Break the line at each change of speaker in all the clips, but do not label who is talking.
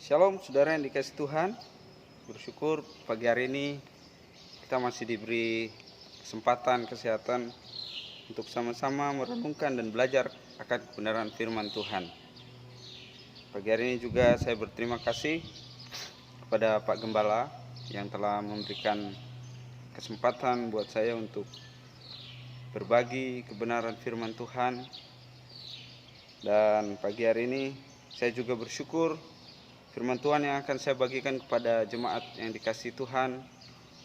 Shalom saudara yang dikasih Tuhan. Bersyukur pagi hari ini kita masih diberi kesehatan untuk sama-sama merenungkan dan belajar akan kebenaran firman Tuhan. Pagi hari ini juga saya berterima kasih kepada Pak Gembala yang telah memberikan kesempatan buat saya untuk berbagi kebenaran firman Tuhan. Dan pagi hari ini saya juga bersyukur firman Tuhan yang akan saya bagikan kepada jemaat yang dikasihi Tuhan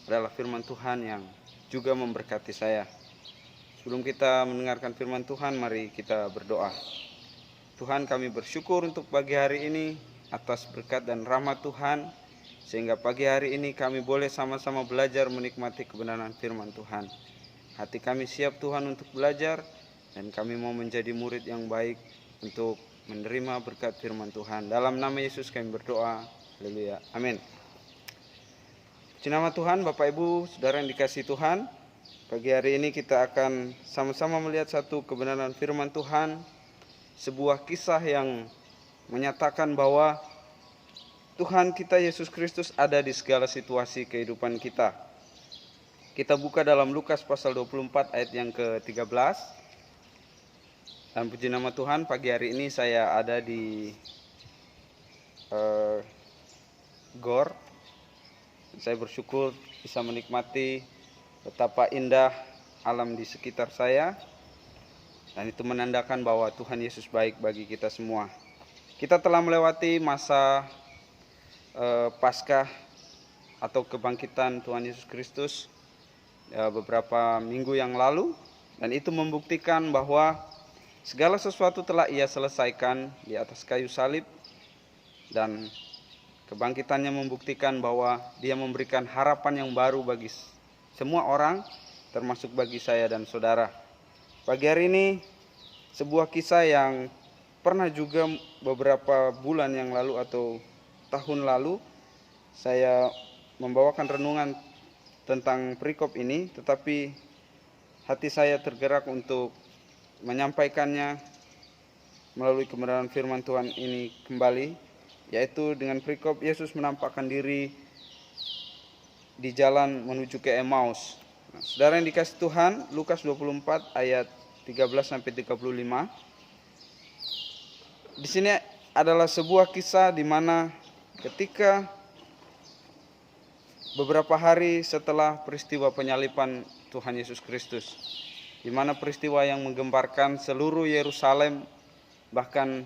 adalah firman Tuhan yang juga memberkati saya. Sebelum kita mendengarkan firman Tuhan, mari kita berdoa. Tuhan, kami bersyukur untuk pagi hari ini atas berkat dan rahmat Tuhan, sehingga pagi hari ini kami boleh sama-sama belajar menikmati kebenaran firman Tuhan. Hati kami siap Tuhan untuk belajar, dan kami mau menjadi murid yang baik untuk menerima berkat firman Tuhan. Dalam nama Yesus kami berdoa. Haleluya. Amin. Puji nama Tuhan, Bapak Ibu, saudara yang dikasihi Tuhan. Pagi hari ini kita akan sama-sama melihat satu kebenaran firman Tuhan. Sebuah kisah yang menyatakan bahwa Tuhan kita Yesus Kristus ada di segala situasi kehidupan kita. Kita buka dalam Lukas pasal 24 ayat yang ke-13. Dan puji nama Tuhan, pagi hari ini saya ada di GOR. Saya bersyukur bisa menikmati betapa indah alam di sekitar saya. Dan itu menandakan bahwa Tuhan Yesus baik bagi kita semua. Kita telah melewati masa Paskah atau kebangkitan Tuhan Yesus Kristus beberapa minggu yang lalu. Dan itu membuktikan bahwa segala sesuatu telah Ia selesaikan di atas kayu salib, dan kebangkitannya membuktikan bahwa Dia memberikan harapan yang baru bagi semua orang, termasuk bagi saya dan saudara. Pagi hari ini sebuah kisah yang pernah juga beberapa bulan yang lalu atau tahun lalu saya membawakan renungan tentang perikop ini, tetapi hati saya tergerak untuk menyampaikannya melalui kebenaran firman Tuhan ini kembali, yaitu dengan perikop Yesus menampakkan diri di jalan menuju ke Emmaus. Saudara yang dikasihi Tuhan, Lukas 24 ayat 13-35. Di sini adalah sebuah kisah di mana ketika beberapa hari setelah peristiwa penyaliban Tuhan Yesus Kristus, di mana peristiwa yang menggemparkan seluruh Yerusalem, bahkan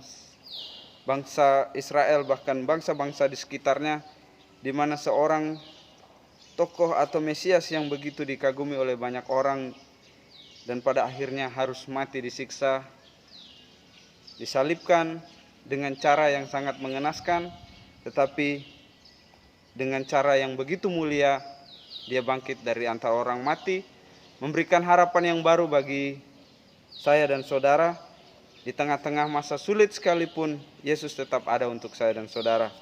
bangsa Israel, bahkan bangsa-bangsa di sekitarnya, di mana seorang tokoh atau Mesias yang begitu dikagumi oleh banyak orang dan pada akhirnya harus mati disiksa, disalibkan dengan cara yang sangat mengenaskan, tetapi dengan cara yang begitu mulia Dia bangkit dari antara orang mati, memberikan harapan yang baru bagi saya dan saudara. Di tengah-tengah masa sulit sekalipun, Yesus tetap ada untuk saya dan saudara.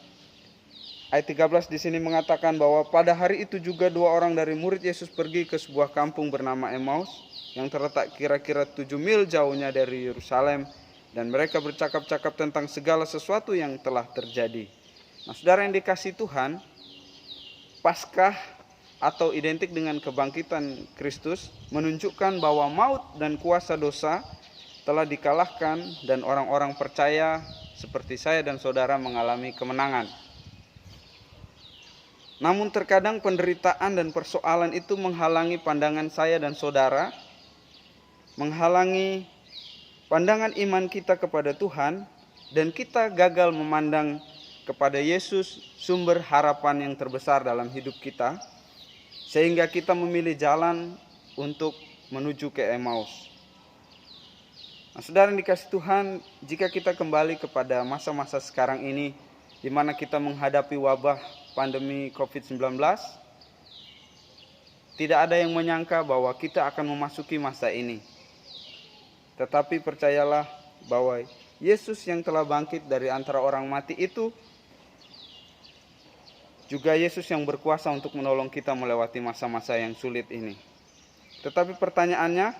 Ayat 13 di sini mengatakan bahwa pada hari itu juga dua orang dari murid Yesus pergi ke sebuah kampung bernama Emmaus, yang terletak kira-kira 7 mil jauhnya dari Yerusalem, dan mereka bercakap-cakap tentang segala sesuatu yang telah terjadi. Nah, saudara yang dikasihi Tuhan, Paskah atau identik dengan kebangkitan Kristus menunjukkan bahwa maut dan kuasa dosa telah dikalahkan dan orang-orang percaya seperti saya dan saudara mengalami kemenangan. Namun terkadang penderitaan dan persoalan itu menghalangi pandangan saya dan saudara, menghalangi pandangan iman kita kepada Tuhan, dan kita gagal memandang kepada Yesus sumber harapan yang terbesar dalam hidup kita, sehingga kita memilih jalan untuk menuju ke Emmaus. Nah, saudara yang dikasihi Tuhan, jika kita kembali kepada masa-masa sekarang ini, di mana kita menghadapi wabah pandemi COVID-19, tidak ada yang menyangka bahwa kita akan memasuki masa ini. Tetapi percayalah bahwa Yesus yang telah bangkit dari antara orang mati itu juga Yesus yang berkuasa untuk menolong kita melewati masa-masa yang sulit ini. Tetapi pertanyaannya,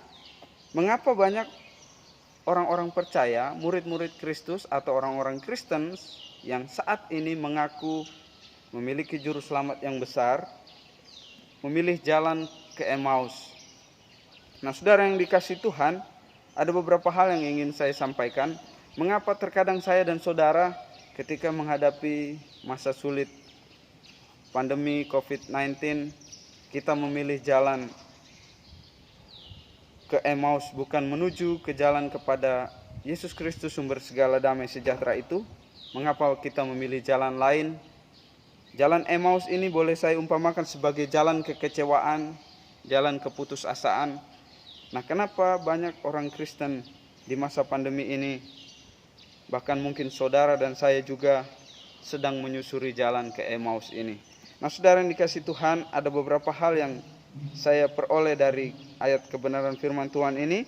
mengapa banyak orang-orang percaya, murid-murid Kristus atau orang-orang Kristen yang saat ini mengaku memiliki juru selamat yang besar, memilih jalan ke Emmaus. Nah, saudara yang dikasihi Tuhan, ada beberapa hal yang ingin saya sampaikan. Mengapa terkadang saya dan saudara ketika menghadapi masa sulit pandemi COVID-19, kita memilih jalan ke Emmaus, bukan menuju ke jalan kepada Yesus Kristus sumber segala damai sejahtera itu? Mengapa kita memilih jalan lain? Jalan Emmaus ini boleh saya umpamakan sebagai jalan kekecewaan, jalan keputusasaan. Nah, kenapa banyak orang Kristen di masa pandemi ini, bahkan mungkin saudara dan saya juga sedang menyusuri jalan ke Emmaus ini? Nah, saudara yang dikasihi Tuhan, ada beberapa hal yang saya peroleh dari ayat kebenaran firman Tuhan ini.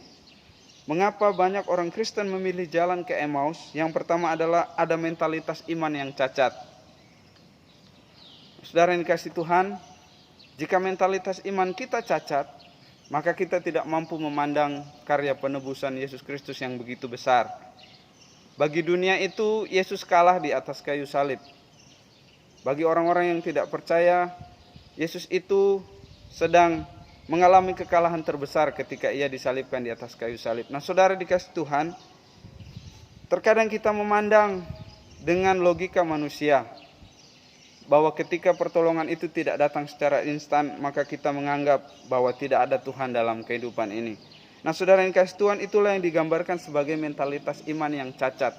Mengapa banyak orang Kristen memilih jalan ke Emmaus? Yang pertama adalah ada mentalitas iman yang cacat. Saudara yang dikasihi Tuhan, jika mentalitas iman kita cacat, maka kita tidak mampu memandang karya penebusan Yesus Kristus yang begitu besar. Bagi dunia itu, Yesus kalah di atas kayu salib. Bagi orang-orang yang tidak percaya, Yesus itu sedang mengalami kekalahan terbesar ketika ia disalibkan di atas kayu salib. Nah, saudara dikasihi Tuhan, terkadang kita memandang dengan logika manusia, bahwa ketika pertolongan itu tidak datang secara instan, maka kita menganggap bahwa tidak ada Tuhan dalam kehidupan ini. Nah, saudara yang dikasihi Tuhan, itulah yang digambarkan sebagai mentalitas iman yang cacat.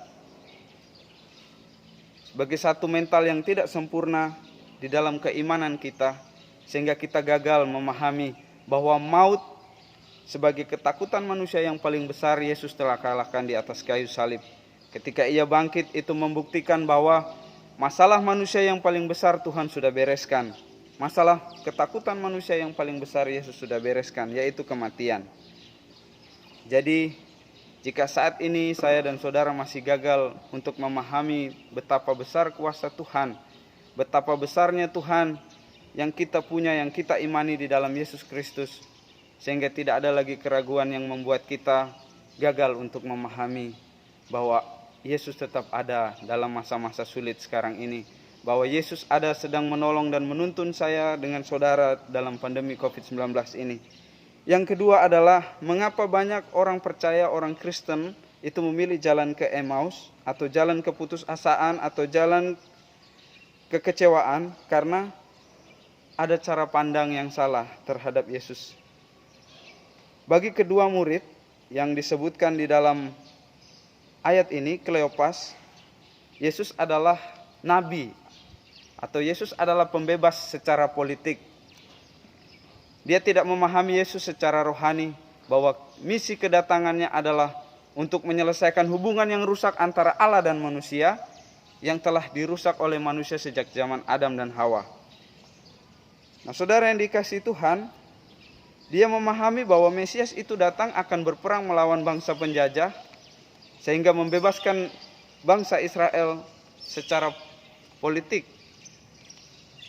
Sebagai satu mental yang tidak sempurna di dalam keimanan kita, sehingga kita gagal memahami bahwa maut sebagai ketakutan manusia yang paling besar, Yesus telah kalahkan di atas kayu salib. Ketika ia bangkit, itu membuktikan bahwa masalah manusia yang paling besar Tuhan sudah bereskan. Masalah ketakutan manusia yang paling besar Yesus sudah bereskan, yaitu kematian. Jadi, jika saat ini saya dan saudara masih gagal untuk memahami betapa besar kuasa Tuhan, betapa besarnya Tuhan yang kita punya, yang kita imani di dalam Yesus Kristus, sehingga tidak ada lagi keraguan yang membuat kita gagal untuk memahami bahwa Yesus tetap ada dalam masa-masa sulit sekarang ini, bahwa Yesus ada sedang menolong dan menuntun saya dengan saudara dalam pandemi COVID-19 ini. Yang kedua adalah mengapa banyak orang percaya, orang Kristen itu memilih jalan ke Emmaus atau jalan keputusasaan atau jalan kekecewaan, karena ada cara pandang yang salah terhadap Yesus. Bagi kedua murid yang disebutkan di dalam ayat ini, Kleopas, Yesus adalah nabi atau Yesus adalah pembebas secara politik. Dia tidak memahami Yesus secara rohani, bahwa misi kedatangannya adalah untuk menyelesaikan hubungan yang rusak antara Allah dan manusia, yang telah dirusak oleh manusia sejak zaman Adam dan Hawa. Nah, saudara yang dikasihi Tuhan, dia memahami bahwa Mesias itu datang akan berperang melawan bangsa penjajah, sehingga membebaskan bangsa Israel secara politik.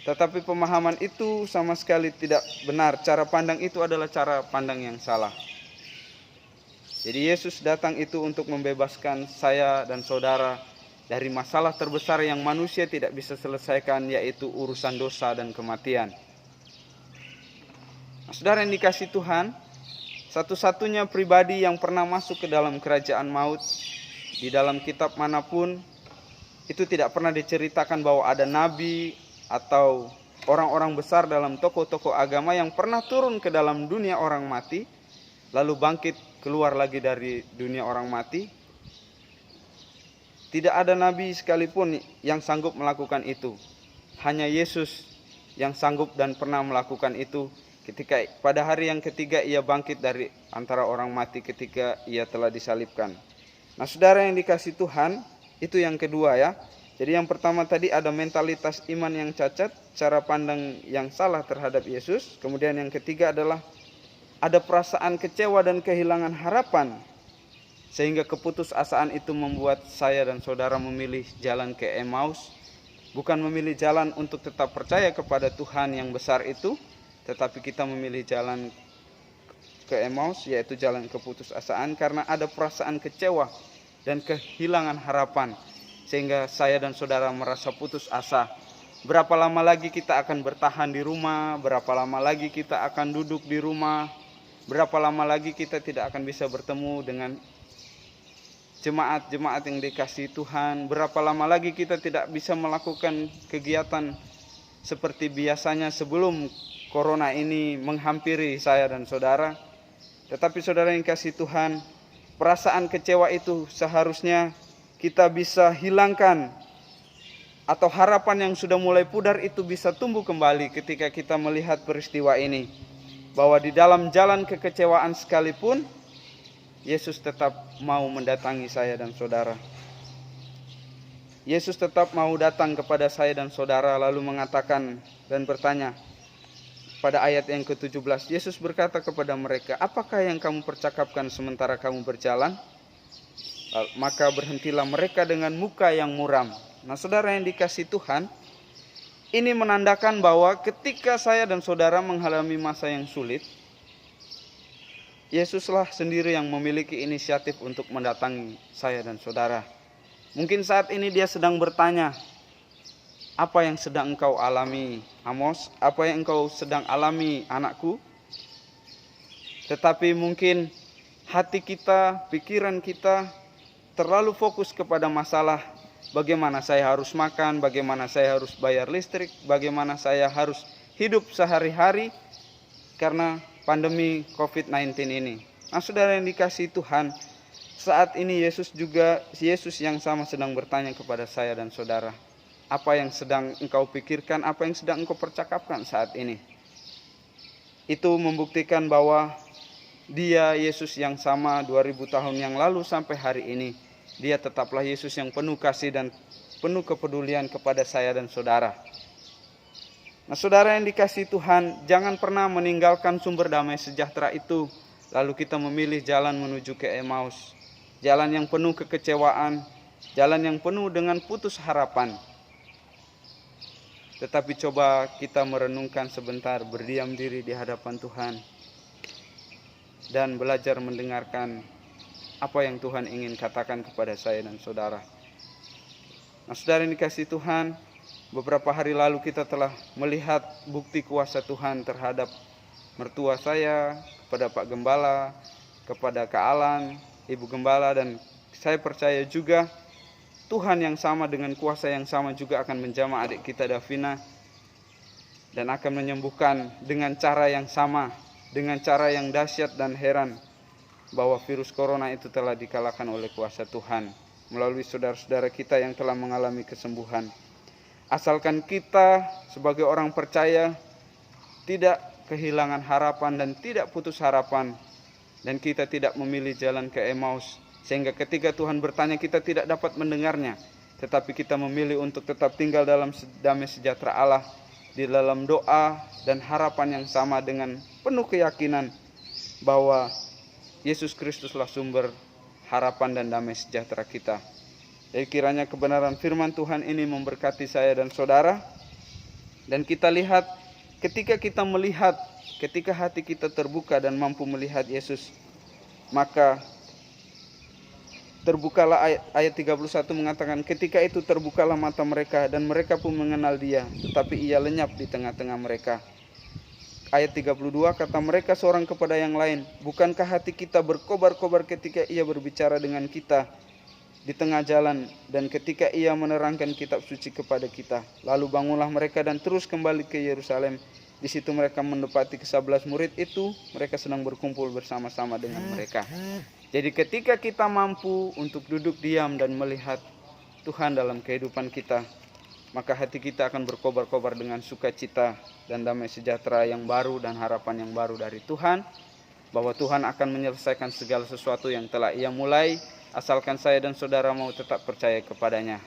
Tetapi pemahaman itu sama sekali tidak benar. Cara pandang itu adalah cara pandang yang salah. Jadi Yesus datang itu untuk membebaskan saya dan saudara dari masalah terbesar yang manusia tidak bisa selesaikan, yaitu urusan dosa dan kematian. Nah, saudara yang dikasihi Tuhan, satu-satunya pribadi yang pernah masuk ke dalam kerajaan maut di dalam kitab manapun, itu tidak pernah diceritakan bahwa ada nabi atau orang-orang besar dalam tokoh-tokoh agama yang pernah turun ke dalam dunia orang mati, lalu bangkit keluar lagi dari dunia orang mati. Tidak ada nabi sekalipun yang sanggup melakukan itu. Hanya Yesus yang sanggup dan pernah melakukan itu ketika pada hari yang ketiga ia bangkit dari antara orang mati ketika ia telah disalibkan. Nah, saudara yang dikasihi Tuhan, itu yang kedua ya. Jadi yang pertama tadi ada mentalitas iman yang cacat, cara pandang yang salah terhadap Yesus. Kemudian yang ketiga adalah ada perasaan kecewa dan kehilangan harapan, sehingga keputusasaan itu membuat saya dan saudara memilih jalan ke Emmaus. Bukan memilih jalan untuk tetap percaya kepada Tuhan yang besar itu, tetapi kita memilih jalan ke Emmaus, yaitu jalan keputusasaan, karena ada perasaan kecewa dan kehilangan harapan sehingga saya dan saudara merasa putus asa. Berapa lama lagi kita akan bertahan di rumah? Berapa lama lagi kita akan duduk di rumah? Berapa lama lagi kita tidak akan bisa bertemu dengan jemaat-jemaat yang dikasihi Tuhan? Berapa lama lagi kita tidak bisa melakukan kegiatan seperti biasanya sebelum corona ini menghampiri saya dan saudara? Tetapi saudara yang kasih Tuhan, perasaan kecewa itu seharusnya kita bisa hilangkan, atau harapan yang sudah mulai pudar itu bisa tumbuh kembali ketika kita melihat peristiwa ini. Bahwa di dalam jalan kekecewaan sekalipun, Yesus tetap mau mendatangi saya dan saudara. Yesus tetap mau datang kepada saya dan saudara lalu mengatakan dan bertanya pada ayat yang ke-17. Yesus berkata kepada mereka, apakah yang kamu percakapkan sementara kamu berjalan? Maka berhentilah mereka dengan muka yang muram. Nah saudara yang dikasihi Tuhan, ini menandakan bahwa ketika saya dan saudara mengalami masa yang sulit, Yesuslah sendiri yang memiliki inisiatif untuk mendatangi saya dan saudara. Mungkin saat ini dia sedang bertanya, apa yang sedang engkau alami, Amos? Apa yang engkau sedang alami, anakku? Tetapi mungkin hati kita, pikiran kita terlalu fokus kepada masalah bagaimana saya harus makan, bagaimana saya harus bayar listrik, bagaimana saya harus hidup sehari-hari karena pandemi COVID-19 ini. Nah saudara yang dikasihi Tuhan, saat ini Yesus yang sama sedang bertanya kepada saya dan saudara, apa yang sedang engkau pikirkan, apa yang sedang engkau percakapkan saat ini? Itu membuktikan bahwa dia Yesus yang sama 2000 tahun yang lalu sampai hari ini. Dia tetaplah Yesus yang penuh kasih dan penuh kepedulian kepada saya dan saudara. Nah saudara yang dikasihi Tuhan, jangan pernah meninggalkan sumber damai sejahtera itu, lalu kita memilih jalan menuju ke Emmaus. Jalan yang penuh kekecewaan, jalan yang penuh dengan putus harapan. Tetapi coba kita merenungkan sebentar, berdiam diri di hadapan Tuhan dan belajar mendengarkan apa yang Tuhan ingin katakan kepada saya dan saudara. Nah saudara yang dikasihi Tuhan, beberapa hari lalu kita telah melihat bukti kuasa Tuhan terhadap mertua saya, kepada Pak Gembala, kepada Kak Alan, Ibu Gembala, dan saya percaya juga Tuhan yang sama dengan kuasa yang sama juga akan menjamah adik kita Davina dan akan menyembuhkan dengan cara yang sama, dengan cara yang dahsyat dan heran, bahwa virus corona itu telah dikalahkan oleh kuasa Tuhan melalui saudara-saudara kita yang telah mengalami kesembuhan. Asalkan kita sebagai orang percaya tidak kehilangan harapan dan tidak putus harapan, dan kita tidak memilih jalan ke Emmaus, sehingga ketika Tuhan bertanya kita tidak dapat mendengarnya, tetapi kita memilih untuk tetap tinggal dalam damai sejahtera Allah, di dalam doa dan harapan yang sama dengan penuh keyakinan bahwa Yesus Kristuslah sumber harapan dan damai sejahtera kita. Jadi kiranya kebenaran firman Tuhan ini memberkati saya dan saudara, dan kita lihat ketika kita melihat, ketika hati kita terbuka dan mampu melihat Yesus, maka terbukalah ayat 31 mengatakan, ketika itu terbukalah mata mereka dan mereka pun mengenal dia, tetapi ia lenyap di tengah-tengah mereka. Ayat 32 kata mereka seorang kepada yang lain, bukankah hati kita berkobar-kobar ketika ia berbicara dengan kita di tengah jalan dan ketika ia menerangkan kitab suci kepada kita? Lalu bangunlah mereka dan terus kembali ke Yerusalem. Di situ mereka mendapati ke-11 murid itu, mereka sedang berkumpul bersama-sama dengan mereka. Jadi ketika kita mampu untuk duduk diam dan melihat Tuhan dalam kehidupan kita, maka hati kita akan berkobar-kobar dengan sukacita dan damai sejahtera yang baru dan harapan yang baru dari Tuhan, bahwa Tuhan akan menyelesaikan segala sesuatu yang telah Ia mulai, asalkan saya dan saudara mau tetap percaya kepadanya.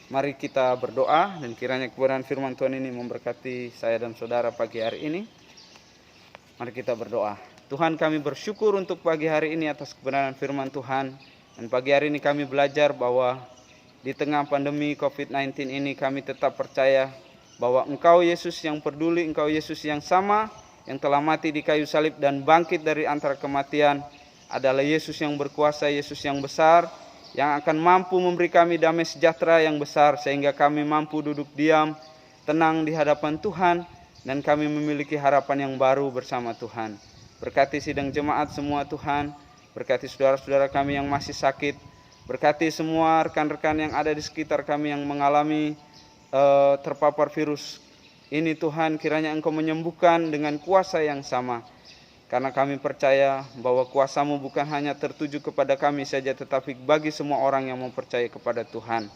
Mari kita berdoa dan kiranya kebenaran firman Tuhan ini memberkati saya dan saudara pagi hari ini. Mari kita berdoa. Tuhan, kami bersyukur untuk pagi hari ini atas kebenaran firman Tuhan. Dan pagi hari ini kami belajar bahwa di tengah pandemi COVID-19 ini kami tetap percaya bahwa Engkau Yesus yang peduli, Engkau Yesus yang sama, yang telah mati di kayu salib dan bangkit dari antara kematian, adalah Yesus yang berkuasa, Yesus yang besar, yang akan mampu memberi kami damai sejahtera yang besar, sehingga kami mampu duduk diam, tenang di hadapan Tuhan, dan kami memiliki harapan yang baru bersama Tuhan. Berkati sidang jemaat semua Tuhan, berkati saudara-saudara kami yang masih sakit, berkati semua rekan-rekan yang ada di sekitar kami yang mengalami terpapar virus ini Tuhan, kiranya Engkau menyembuhkan dengan kuasa yang sama. Karena kami percaya bahwa kuasa-Mu bukan hanya tertuju kepada kami saja, tetapi bagi semua orang yang mempercayai kepada Tuhan.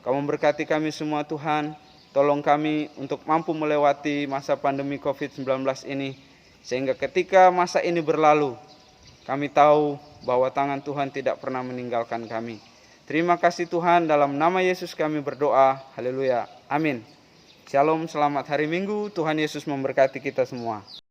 Kau memberkati kami semua Tuhan, tolong kami untuk mampu melewati masa pandemi COVID-19 ini, sehingga ketika masa ini berlalu, kami tahu bahwa tangan Tuhan tidak pernah meninggalkan kami. Terima kasih Tuhan, dalam nama Yesus kami berdoa, haleluya, amin. Shalom, selamat hari Minggu, Tuhan Yesus memberkati kita semua.